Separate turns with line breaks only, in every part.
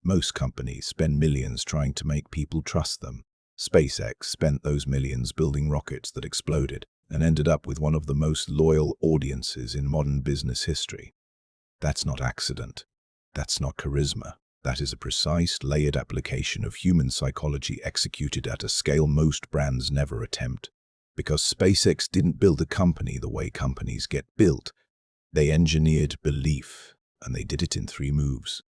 Most companies spend millions trying to make people trust them. SpaceX spent those millions building rockets that exploded and ended up with one of the most loyal audiences in modern business history. That's not accident. That's not charisma. That is a precise, layered application of human psychology executed at a scale most brands never attempt. Because SpaceX didn't build a company the way companies get built. They engineered belief, and they did it in 3 moves.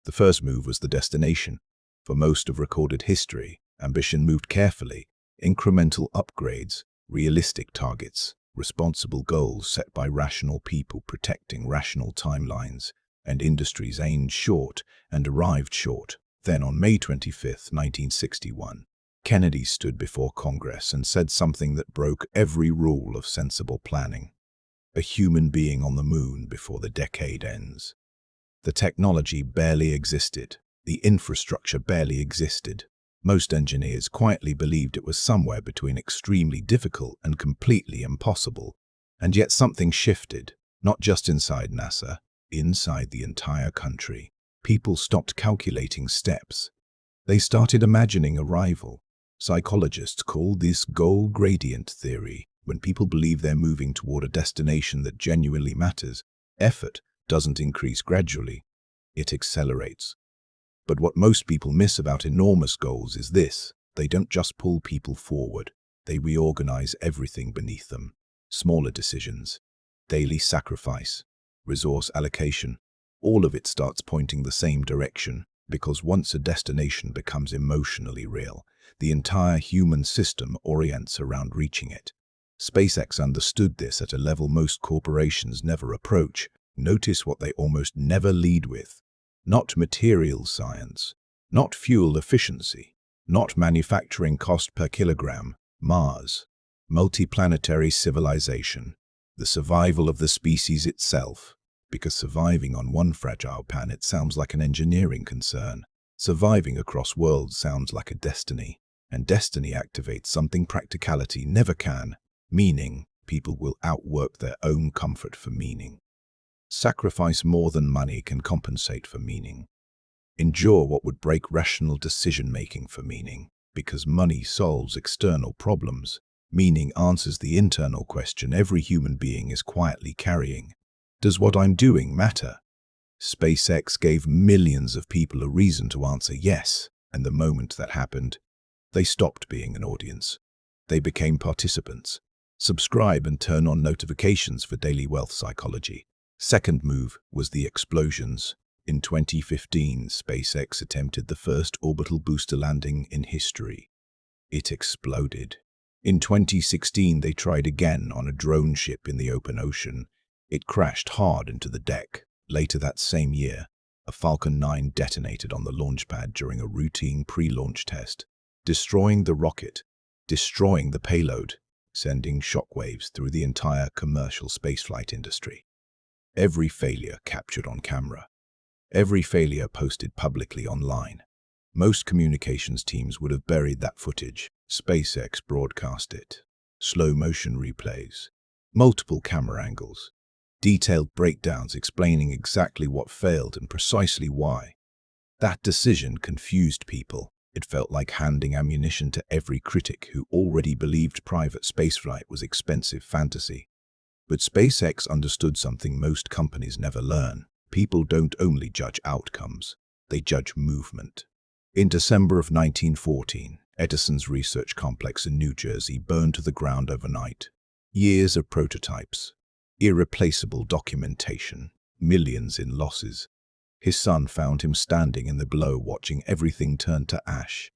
The first move was the destination. For most of recorded history, ambition moved carefully, incremental upgrades, realistic targets, responsible goals set by rational people protecting rational timelines, and industries aimed short and arrived short. Then on May 25, 1961, Kennedy stood before Congress and said something that broke every rule of sensible planning. A human being on the moon before the decade ends. The technology barely existed. The infrastructure barely existed. Most engineers quietly believed it was somewhere between extremely difficult and completely impossible. And yet something shifted, not just inside NASA, inside the entire country. People stopped calculating steps. They started imagining arrival. Psychologists call this goal gradient theory. When people believe they're moving toward a destination that genuinely matters, effort doesn't increase gradually, it accelerates. But what most people miss about enormous goals is this: they don't just pull people forward, they reorganize everything beneath them. Smaller decisions, daily sacrifice, resource allocation, all of it starts pointing the same direction, because once a destination becomes emotionally real, the entire human system orients around reaching it. SpaceX understood this at a level most corporations never approach. Notice what they almost never lead with. Not material science, not fuel efficiency, not manufacturing cost per kilogram. Mars, multiplanetary civilization, the survival of the species itself. Because surviving on one fragile planet sounds like an engineering concern. Surviving across worlds sounds like a destiny. And destiny activates something practicality never can. Meaning. People will outwork their own comfort for meaning. Sacrifice more than money can compensate for meaning. Endure what would break rational decision-making for meaning. Because money solves external problems, meaning answers the internal question every human being is quietly carrying. Does what I'm doing matter? SpaceX gave millions of people a reason to answer yes, and the moment that happened, they stopped being an audience. They became participants. Subscribe and turn on notifications for daily wealth psychology. Second move was the explosions. In 2015, SpaceX attempted the first orbital booster landing in history. It exploded. In 2016, they tried again on a drone ship in the open ocean. It crashed hard into the deck. Later that same year, a Falcon 9 detonated on the launch pad during a routine pre-launch test, destroying the rocket, destroying the payload, sending shockwaves through the entire commercial spaceflight industry. Every failure captured on camera. Every failure posted publicly online. Most communications teams would have buried that footage. SpaceX broadcast it. Slow motion replays. Multiple camera angles. Detailed breakdowns explaining exactly what failed and precisely why. That decision confused people. It felt like handing ammunition to every critic who already believed private spaceflight was expensive fantasy. But SpaceX understood something most companies never learn. People don't only judge outcomes, they judge movement. In December of 1914, Edison's research complex in New Jersey burned to the ground overnight. Years of prototypes, irreplaceable documentation, millions in losses. His son found him standing in the glow watching everything turn to ash.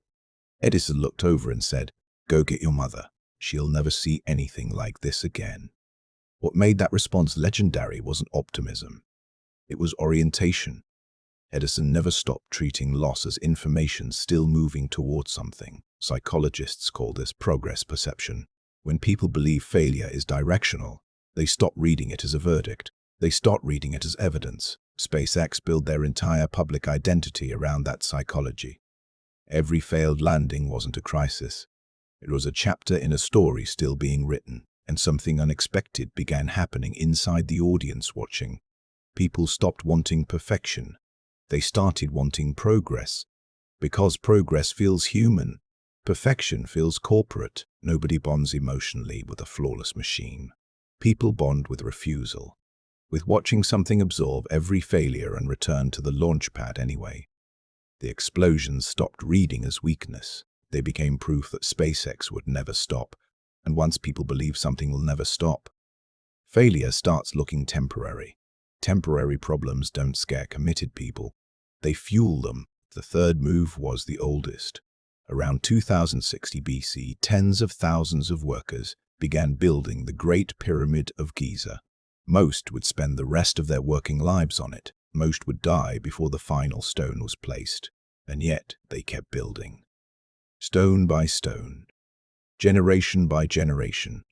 Edison looked over and said, "Go get your mother. She'll never see anything like this again." What made that response legendary wasn't optimism. It was orientation. Edison never stopped treating loss as information still moving towards something. Psychologists call this progress perception. When people believe failure is directional, they stop reading it as a verdict. They start reading it as evidence. SpaceX built their entire public identity around that psychology. Every failed landing wasn't a crisis. It was a chapter in a story still being written, and something unexpected began happening inside the audience watching. People stopped wanting perfection. They started wanting progress, because progress feels human. Perfection feels corporate. Nobody bonds emotionally with a flawless machine. People bond with refusal, with watching something absorb every failure and return to the launch pad anyway. The explosions stopped reading as weakness. They became proof that SpaceX would never stop, and once people believe something will never stop, failure starts looking temporary. Temporary problems don't scare committed people. They fuel them. The third move was the oldest. Around 2060 BC, tens of thousands of workers began building the Great Pyramid of Giza. Most would spend the rest of their working lives on it. Most would die before the final stone was placed. And yet they kept building. Stone by stone, generation by generation.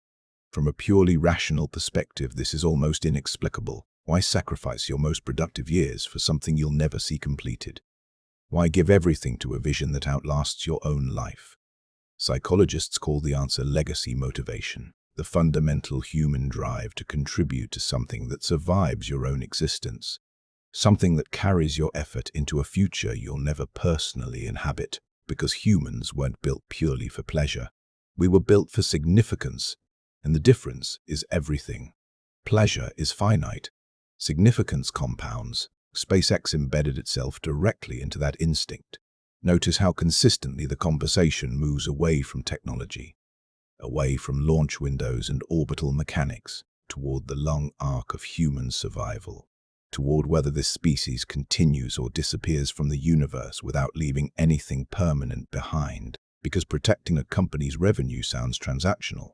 From a purely rational perspective, this is almost inexplicable. Why sacrifice your most productive years for something you'll never see completed? Why give everything to a vision that outlasts your own life? Psychologists call the answer legacy motivation, the fundamental human drive to contribute to something that survives your own existence, something that carries your effort into a future you'll never personally inhabit, because humans weren't built purely for pleasure. We were built for significance, and the difference is everything. Pleasure is finite. Significance compounds. SpaceX embedded itself directly into that instinct. Notice how consistently the conversation moves away from technology, away from launch windows and orbital mechanics, toward the long arc of human survival, toward whether this species continues or disappears from the universe without leaving anything permanent behind. Because protecting a company's revenue sounds transactional,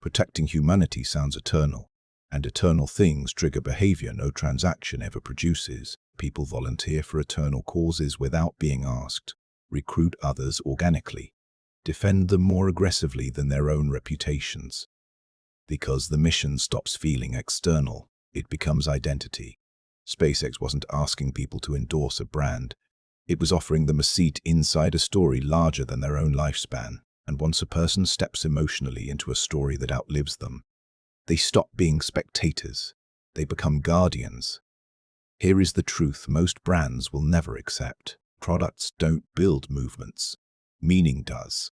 protecting humanity sounds eternal. And eternal things trigger behavior no transaction ever produces. People volunteer for eternal causes without being asked, recruit others organically, defend them more aggressively than their own reputations. Because the mission stops feeling external, it becomes identity. SpaceX wasn't asking people to endorse a brand. It was offering them a seat inside a story larger than their own lifespan. And once a person steps emotionally into a story that outlives them, they stop being spectators. They become guardians. Here is the truth most brands will never accept. Products don't build movements. Meaning does.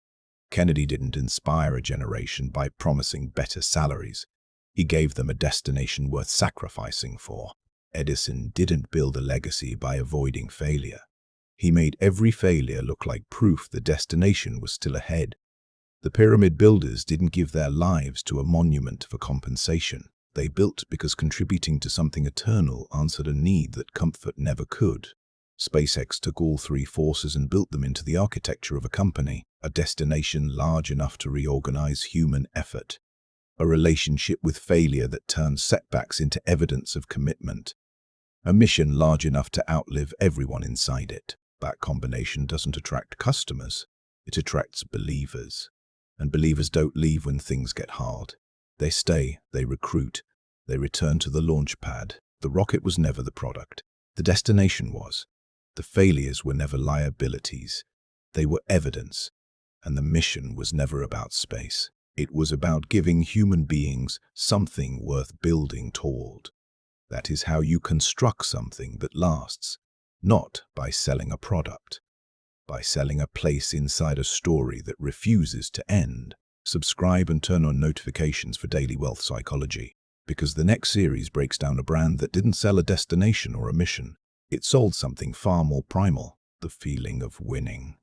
Kennedy didn't inspire a generation by promising better salaries. He gave them a destination worth sacrificing for. Edison didn't build a legacy by avoiding failure. He made every failure look like proof the destination was still ahead. The pyramid builders didn't give their lives to a monument for compensation. They built because contributing to something eternal answered a need that comfort never could. SpaceX took all three forces and built them into the architecture of a company, a destination large enough to reorganize human effort, a relationship with failure that turns setbacks into evidence of commitment, a mission large enough to outlive everyone inside it. That combination doesn't attract customers, it attracts believers. And believers don't leave when things get hard. They stay, they recruit, they return to the launch pad. The rocket was never the product. The destination was. The failures were never liabilities. They were evidence. And the mission was never about space. It was about giving human beings something worth building toward. That is how you construct something that lasts, not by selling a product, by selling a place inside a story that refuses to end. Subscribe and turn on notifications for daily wealth psychology, because the next series breaks down a brand that didn't sell a destination or a mission. It sold something far more primal, the feeling of winning.